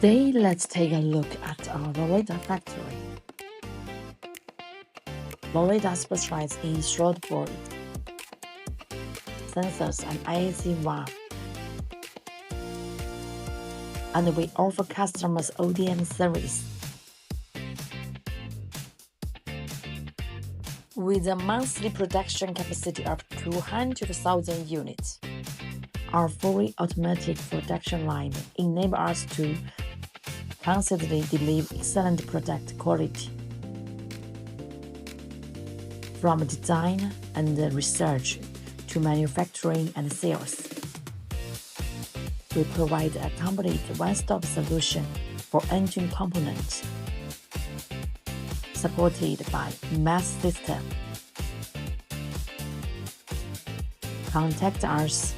Today, let's take a look at our LOREADA factory. LOREADA specializes in throttle board, sensors, and IAC valve, and we offer customers ODM service. With a monthly production capacity of 200,000 units, our fully automatic production line enables us to constantly deliver excellent product quality. From design and research to manufacturing and sales, we provide a complete one-stop solution for engine components, supported by mass system. Contact us